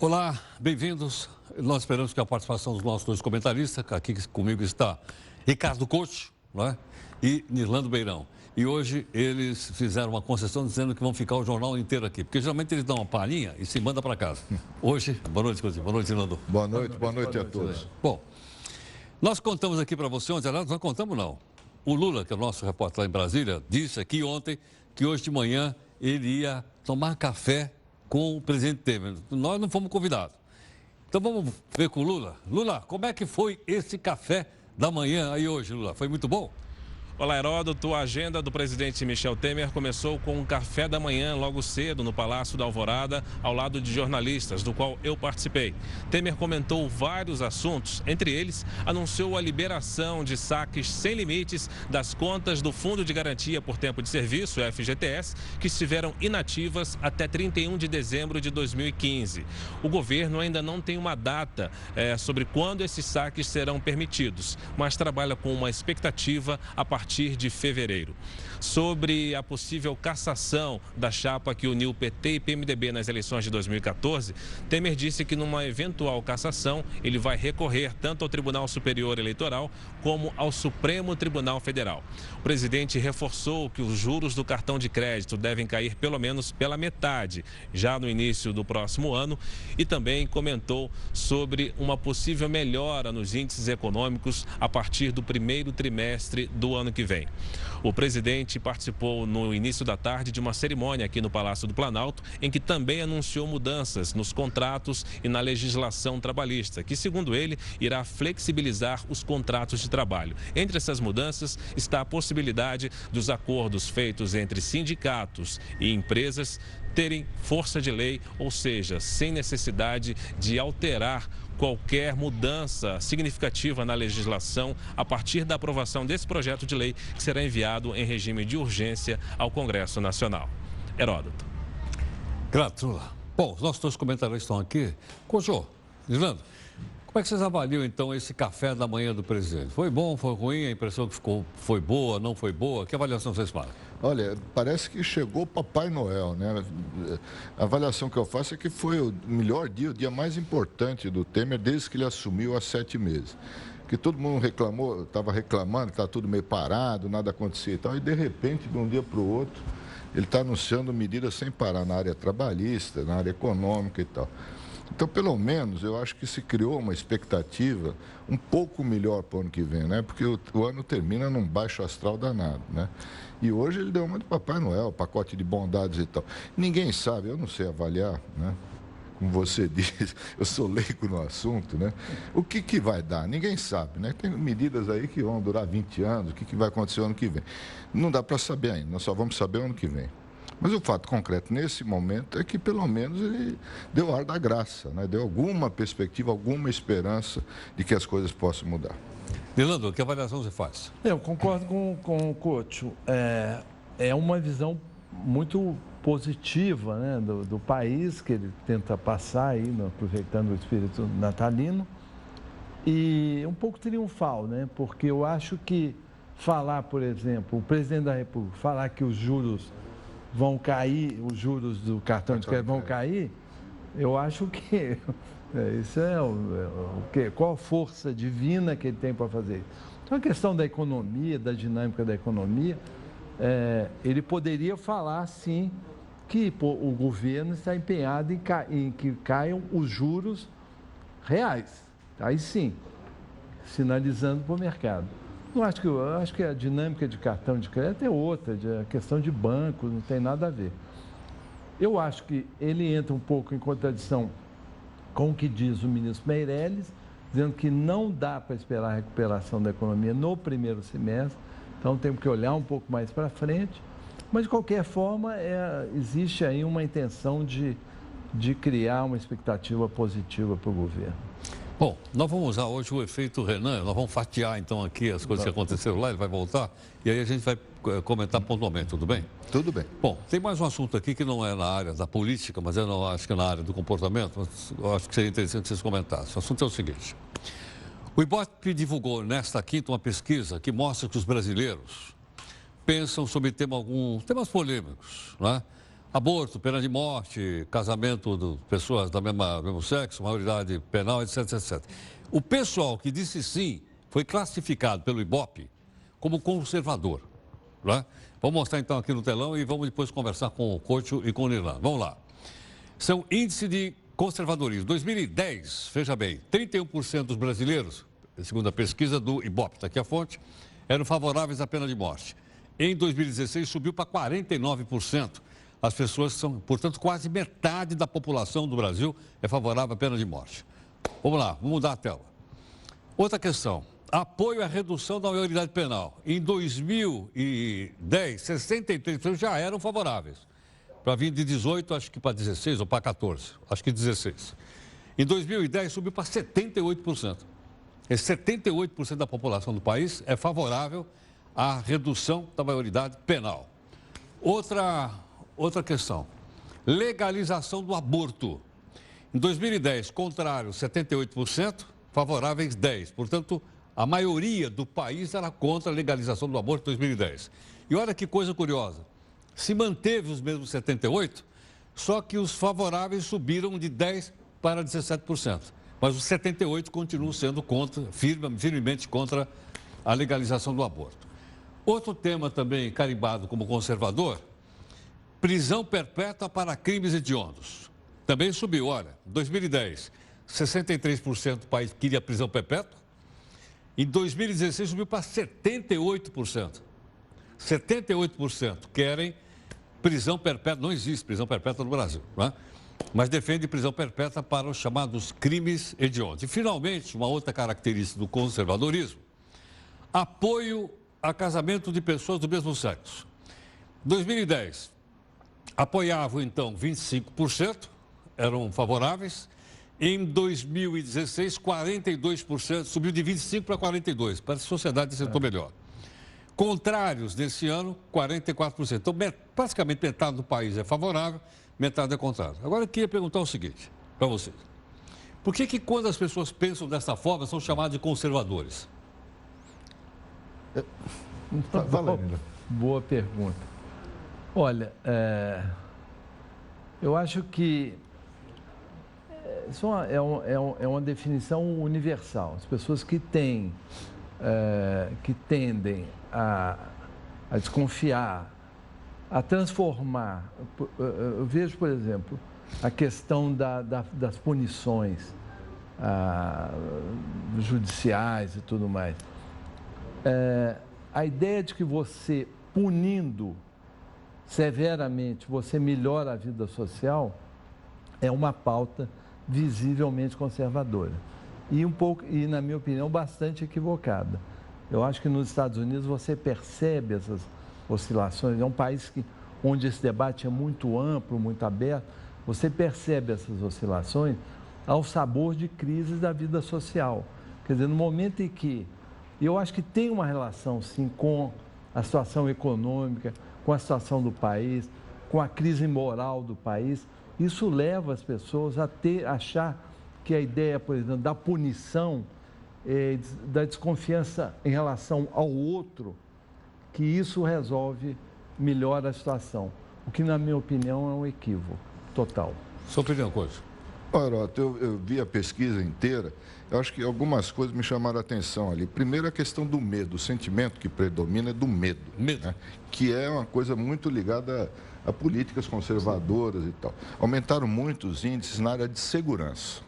Olá, bem-vindos. Nós esperamos que a participação dos nossos dois comentaristas, aqui comigo está Ricardo Couto, não é? E Nirlando Beirão. E hoje eles fizeram uma concessão dizendo que vão ficar o jornal inteiro aqui, porque geralmente eles dão uma palhinha e se manda para casa. Hoje, boa noite, Couto. Boa noite, Nirlando. Boa noite a todos. Bom, nós contamos aqui para você ontem, aliás, não contamos não. O Lula, que é o nosso repórter lá em Brasília, disse aqui ontem que hoje de manhã ele ia tomar café com o presidente Temer. Nós não fomos convidados. Então vamos ver com o Lula. Lula, como é que foi esse café da manhã aí hoje, Lula? Foi muito bom? Olá, Heródoto. A agenda do presidente Michel Temer começou com um café da manhã logo cedo no Palácio da Alvorada, ao lado de jornalistas, do qual eu participei. Temer comentou vários assuntos, entre eles anunciou a liberação de saques sem limites das contas do Fundo de Garantia por Tempo de Serviço, FGTS, que estiveram inativas até 31 de dezembro de 2015. O governo ainda não tem uma data sobre quando esses saques serão permitidos, mas trabalha com uma expectativa a partir de fevereiro. Sobre a possível cassação da chapa que uniu PT e PMDB nas eleições de 2014, Temer disse que numa eventual cassação ele vai recorrer tanto ao Tribunal Superior Eleitoral como ao Supremo Tribunal Federal. O presidente reforçou que os juros do cartão de crédito devem cair pelo menos pela metade já no início do próximo ano e também comentou sobre uma possível melhora nos índices econômicos a partir do primeiro trimestre do ano que vem. O presidente participou no início da tarde de uma cerimônia aqui no Palácio do Planalto, em que também anunciou mudanças nos contratos e na legislação trabalhista, que, segundo ele, irá flexibilizar os contratos de trabalho. Entre essas mudanças está a possibilidade dos acordos feitos entre sindicatos e empresas terem força de lei, ou seja, sem necessidade de alterar qualquer mudança significativa na legislação a partir da aprovação desse projeto de lei que será enviado em regime de urgência ao Congresso Nacional. Heródoto. Grato. Bom, os nossos dois comentários estão aqui. Couto, Nirlando, como é que vocês avaliam então esse café da manhã do presidente? Foi bom, foi ruim? A impressão que foi boa, não foi boa? Que avaliação vocês fazem? Olha, parece que chegou Papai Noel, né? A avaliação que eu faço é que foi o melhor dia, o dia mais importante do Temer desde que ele assumiu há 7 meses. Que todo mundo reclamou, estava reclamando que estava tudo meio parado, nada acontecia e tal, e de repente, de um dia para o outro, ele está anunciando medidas sem parar na área trabalhista, na área econômica e tal. Então, pelo menos, eu acho que se criou uma expectativa um pouco melhor para o ano que vem, né? Porque o ano termina num baixo astral danado, né? E hoje ele deu uma de Papai Noel, pacote de bondades e tal. Ninguém sabe, eu não sei avaliar, né? Como você diz, eu sou leigo no assunto, né? O que vai dar? Ninguém sabe, né? Tem medidas aí que vão durar 20 anos, o que vai acontecer o ano que vem. Não dá para saber ainda, nós só vamos saber o ano que vem. Mas o fato concreto nesse momento é que pelo menos ele deu ar da graça, né? Deu alguma perspectiva, alguma esperança de que as coisas possam mudar. Nirlando, que avaliação você faz? Eu concordo com o Couto. É uma visão muito positiva, né, do país que ele tenta passar aí, aproveitando o espírito natalino, e um pouco triunfal, né? Porque eu acho que falar, por exemplo, o presidente da República falar que os juros vão cair, os juros do cartão de crédito vão cair, eu acho que isso é o quê? Qual a força divina que ele tem para fazer isso? Então, a questão da economia, da dinâmica da economia, ele poderia falar, sim, que o governo está empenhado em que caiam os juros reais. Aí sim, sinalizando para o mercado. Eu acho que a dinâmica de cartão de crédito é outra, a questão de banco, não tem nada a ver. Eu acho que ele entra um pouco em contradição com o que diz o ministro Meirelles, dizendo que não dá para esperar a recuperação da economia no primeiro semestre, então temos que olhar um pouco mais para frente. Mas, de qualquer forma, existe aí uma intenção de criar uma expectativa positiva para o governo. Bom, nós vamos usar hoje o efeito Renan, nós vamos fatiar então aqui as coisas que aconteceram lá, ele vai voltar e aí a gente vai comentar pontualmente, tudo bem? Tudo bem. Bom, tem mais um assunto aqui que não é na área da política, mas acho que é na área do comportamento, mas eu acho que seria interessante vocês comentassem. O assunto é o seguinte, o Ibope divulgou nesta quinta uma pesquisa que mostra que os brasileiros pensam sobre temas polêmicos, né? Aborto, pena de morte, casamento de pessoas do mesmo sexo, maioridade penal, etc, etc. O pessoal que disse sim foi classificado pelo Ibope como conservador. Né? Vamos mostrar então aqui no telão e vamos depois conversar com o Couto e com o Nirlan. Vamos lá. São índice de conservadorismo. 2010, veja bem, 31% dos brasileiros, segundo a pesquisa do Ibope, está aqui a fonte, eram favoráveis à pena de morte. Em 2016, subiu para 49%. As pessoas são, portanto, quase metade da população do Brasil é favorável à pena de morte. Vamos lá, vamos mudar a tela. Outra questão, apoio à redução da maioridade penal. Em 2010, 63% já eram favoráveis. Para vir de 18, acho que para 16 ou para 14, acho que 16. Em 2010, subiu para 78%. 78% da população do país é favorável à redução da maioridade penal. Outra questão, legalização do aborto. Em 2010, contrário, 78%, favoráveis 10%. Portanto, a maioria do país era contra a legalização do aborto em 2010. E olha que coisa curiosa, se manteve os mesmos 78%, só que os favoráveis subiram de 10% para 17%. Mas os 78% continuam sendo contra, firmemente contra a legalização do aborto. Outro tema também carimbado como conservador, prisão perpétua para crimes hediondos. Também subiu, olha, em 2010, 63% do país queria prisão perpétua. Em 2016 subiu para 78%. 78% querem prisão perpétua. Não existe prisão perpétua no Brasil, não é? Mas defende prisão perpétua para os chamados crimes hediondos. E, finalmente, uma outra característica do conservadorismo, apoio a casamento de pessoas do mesmo sexo. Em 2010, apoiavam, então, 25%, eram favoráveis. Em 2016, 42%, subiu de 25% para 42%. Para a sociedade sentou melhor. Contrários, nesse ano, 44%. Então, praticamente metade do país é favorável, metade é contrário. Agora, eu queria perguntar o seguinte para vocês. Por que quando as pessoas pensam dessa forma, são chamadas de conservadores? Boa pergunta. Olha, eu acho que isso é uma definição universal. As pessoas que tendem a desconfiar, a transformar. Eu vejo, por exemplo, a questão das punições judiciais e tudo mais. A ideia de que você, punindo severamente, você melhora a vida social, é uma pauta visivelmente conservadora. E, na minha opinião, bastante equivocada. Eu acho que nos Estados Unidos você percebe essas oscilações. É um país onde esse debate é muito amplo, muito aberto. Você percebe essas oscilações ao sabor de crises da vida social. Quer dizer, no momento em que... Eu acho que tem uma relação, sim, com a situação econômica, com a situação do país, com a crise moral do país. Isso leva as pessoas a achar que a ideia, por exemplo, da punição, da desconfiança em relação ao outro, que isso resolve, melhora a situação. O que, na minha opinião, é um equívoco total. Sua opinião, Couto? Ora, eu vi a pesquisa inteira, eu acho que algumas coisas me chamaram a atenção ali. Primeiro, a questão do medo, o sentimento que predomina é do medo. Medo. Né? Que é uma coisa muito ligada a políticas conservadoras e tal. Aumentaram muito os índices na área de segurança,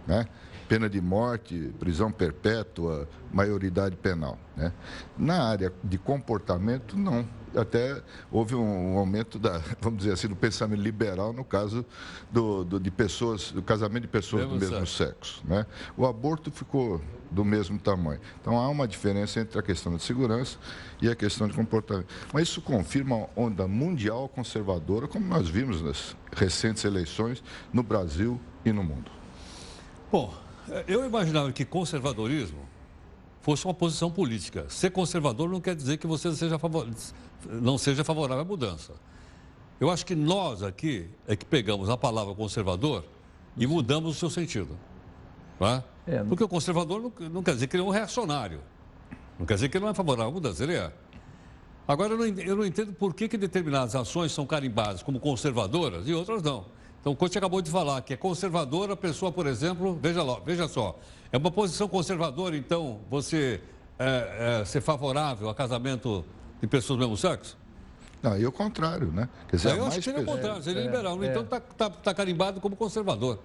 né? Pena de morte, prisão perpétua, maioridade penal, né? Na área de comportamento, não. Até houve um aumento vamos dizer assim, do pensamento liberal no caso do casamento de pessoas do mesmo sexo, né? O aborto ficou do mesmo tamanho. Então, há uma diferença entre a questão de segurança e a questão de comportamento. Mas isso confirma a onda mundial conservadora, como nós vimos nas recentes eleições no Brasil e no mundo. Bom, eu imaginava que conservadorismo fosse uma posição política. Ser conservador não quer dizer que você não seja favorável à mudança. Eu acho que nós aqui é que pegamos a palavra conservador e mudamos o seu sentido. Não é? Porque o conservador não quer dizer que ele é um reacionário. Não quer dizer que ele não é favorável à mudança, ele é. Agora, eu não entendo por que determinadas ações são carimbadas como conservadoras e outras não. Então, o Coach acabou de falar que é conservadora a pessoa, por exemplo, veja só, é uma posição conservadora, então, você ser favorável a casamento de pessoas do mesmo sexo? Não, e o contrário, né? Quer dizer, Eu acho que seria o contrário, seria liberal. Então, está carimbado como conservador.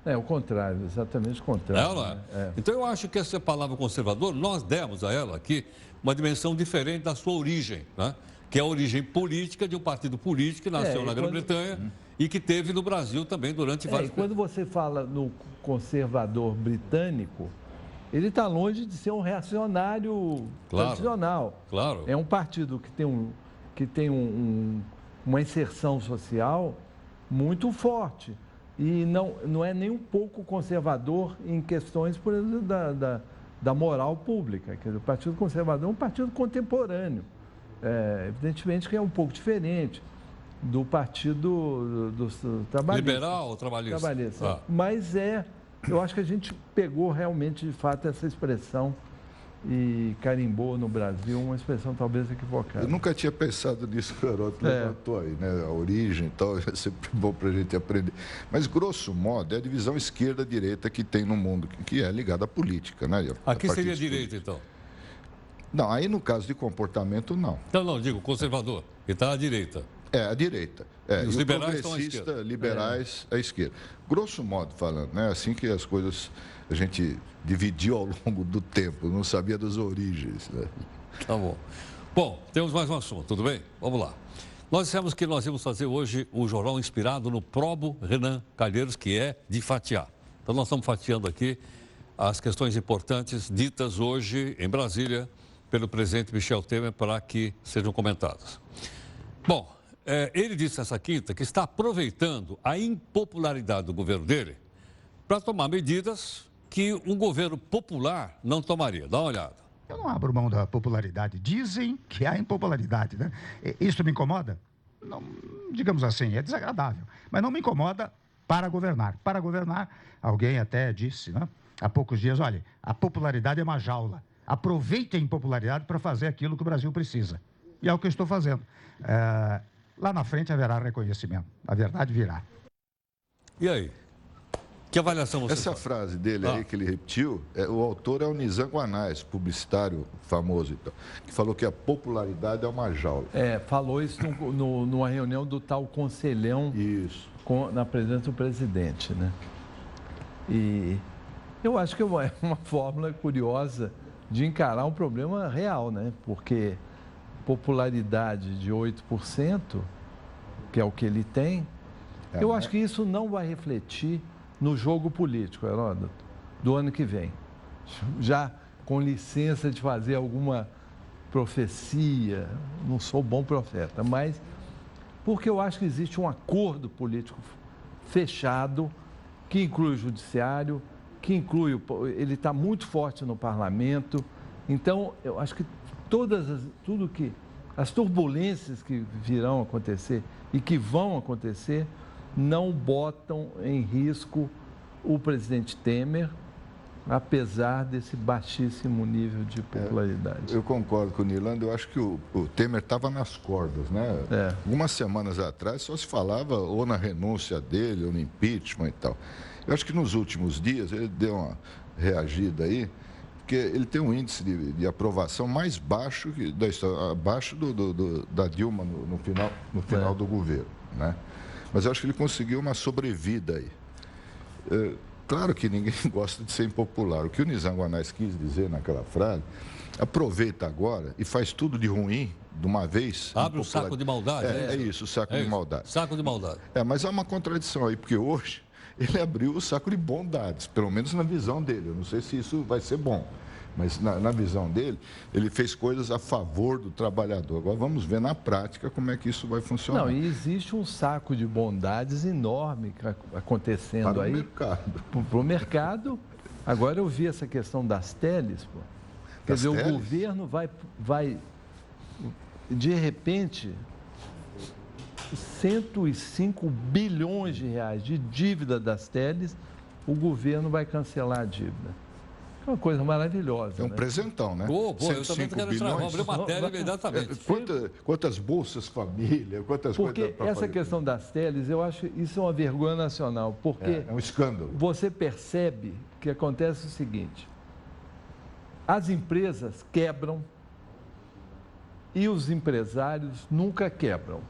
É o contrário, exatamente o contrário. Não é? Então, eu acho que essa palavra conservador, nós demos a ela aqui uma dimensão diferente da sua origem, né? Que é a origem política de um partido político que nasceu na Grã-Bretanha e que teve no Brasil também durante vários... E quando você fala no conservador britânico, ele está longe de ser um reacionário tradicional. Claro. É um partido que tem uma inserção social muito forte. E não é nem um pouco conservador em questões, por exemplo, da moral pública. Quer dizer, o Partido Conservador é um partido contemporâneo. Evidentemente que é um pouco diferente do Partido dos Trabalhistas. Liberal ou trabalhista? Trabalhista. Mas eu acho que a gente pegou realmente, de fato, essa expressão e carimbou no Brasil uma expressão talvez equivocada. Eu nunca tinha pensado nisso que o Heródoto levantou aí, né? A origem e tal, é sempre bom para a gente aprender. Mas, grosso modo, é a divisão esquerda-direita que tem no mundo, que é ligada à política, né? Aqui seria direita, então? Não, aí no caso de comportamento, não. Então, não, digo conservador, que está à direita. É, à direita. E os liberais estão à progressista, esquerda. liberais à esquerda. Grosso modo falando, né? Assim que as coisas a gente dividiu ao longo do tempo, não sabia das origens, né? Tá bom. Bom, temos mais um assunto, tudo bem? Vamos lá. Nós dissemos que nós íamos fazer hoje um jornal inspirado no Probo Renan Calheiros, que é de fatiar. Então, nós estamos fatiando aqui as questões importantes ditas hoje em Brasília pelo presidente Michel Temer para que sejam comentadas. Bom, ele disse nessa quinta que está aproveitando a impopularidade do governo dele para tomar medidas que um governo popular não tomaria. Dá uma olhada. Eu não abro mão da popularidade. Dizem que há impopularidade, né? Isso me incomoda? Não, digamos assim, é desagradável. Mas não me incomoda para governar. Para governar, alguém até disse, né, há poucos dias, olha, a popularidade é uma jaula. Aproveitem a impopularidade para fazer aquilo que o Brasil precisa. E é o que eu estou fazendo. Lá na frente haverá reconhecimento. A verdade virá. E aí? Que avaliação você Essa faz? frase dele aí que ele repetiu, o autor é o Nizam Guanais, publicitário famoso, então, que falou que a popularidade é uma jaula. Falou isso numa reunião do tal Conselhão. Isso. Na presença do presidente, né? E eu acho que é uma fórmula curiosa de encarar um problema real, né? Porque popularidade de 8%, que é o que ele tem, eu acho que isso não vai refletir no jogo político, Heródoto, do ano que vem. Já com licença de fazer alguma profecia, não sou bom profeta, mas porque eu acho que existe um acordo político fechado que inclui o judiciário, que inclui, ele está muito forte no parlamento. Então, eu acho que as turbulências que virão acontecer e que vão acontecer não botam em risco o presidente Temer, apesar desse baixíssimo nível de popularidade. Eu concordo com o Nilando, eu acho que o Temer estava nas cordas, né? Algumas semanas atrás só se falava ou na renúncia dele, ou no impeachment e tal. Eu acho que nos últimos dias ele deu uma reagida aí, porque ele tem um índice de aprovação mais baixo da história, abaixo da Dilma no final do governo, né? Mas eu acho que ele conseguiu uma sobrevida aí. Claro que ninguém gosta de ser impopular. O que o Nizam Guanais quis dizer naquela frase, aproveita agora e faz tudo de ruim de uma vez. Abre o saco de maldade. É isso, o saco de maldade. Saco de maldade. Mas há uma contradição aí, porque hoje ele abriu o saco de bondades, pelo menos na visão dele. Eu não sei se isso vai ser bom. Mas na visão dele, ele fez coisas a favor do trabalhador. Agora vamos ver na prática como é que isso vai funcionar. Não, e existe um saco de bondades enorme acontecendo para aí. O mercado. Para o mercado. Agora eu vi essa questão das teles, pô. Quer dizer, o governo vai, de repente, 105 bilhões de reais de dívida das teles, o governo vai cancelar a dívida. É uma coisa maravilhosa. É um né? presentão, né? Eu também 105 quero bilhões. abrir matéria imediatamente. Quantas bolsas família, quantas Porque coisas... essa questão das teles, eu acho isso uma vergonha nacional, porque É um escândalo. você percebe que acontece o seguinte, as empresas quebram e os empresários nunca quebram.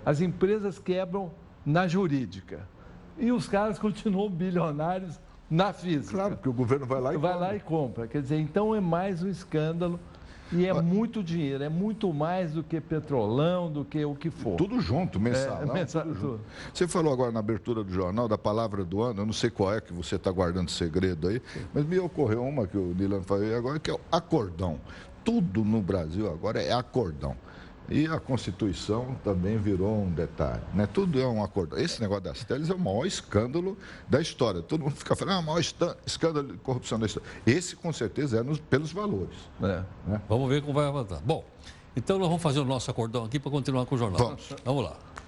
As empresas quebram na jurídica e os caras continuam bilionários na física. Claro, porque o governo vai lá e Vai lá e compra. Quer dizer, então é mais um escândalo e é muito dinheiro, é muito mais do que petrolão, do que o que for. Tudo junto, mensalão, mensalão, tudo junto. tudo. Você falou agora na abertura do jornal da palavra do ano, eu não sei qual é que você está guardando segredo aí, mas me ocorreu uma que o Nilano falou agora, que é o acordão. Tudo no Brasil agora é acordão. E a Constituição também virou um detalhe, né? Tudo é um acordão. Esse negócio das teles é o maior escândalo da história. Todo mundo fica falando, o maior escândalo de corrupção da história. Esse, com certeza, é pelos valores. É. Né? Vamos ver como vai avançar. Bom, então nós vamos fazer o nosso acordão aqui para continuar com o jornal. Vamos. Vamos lá.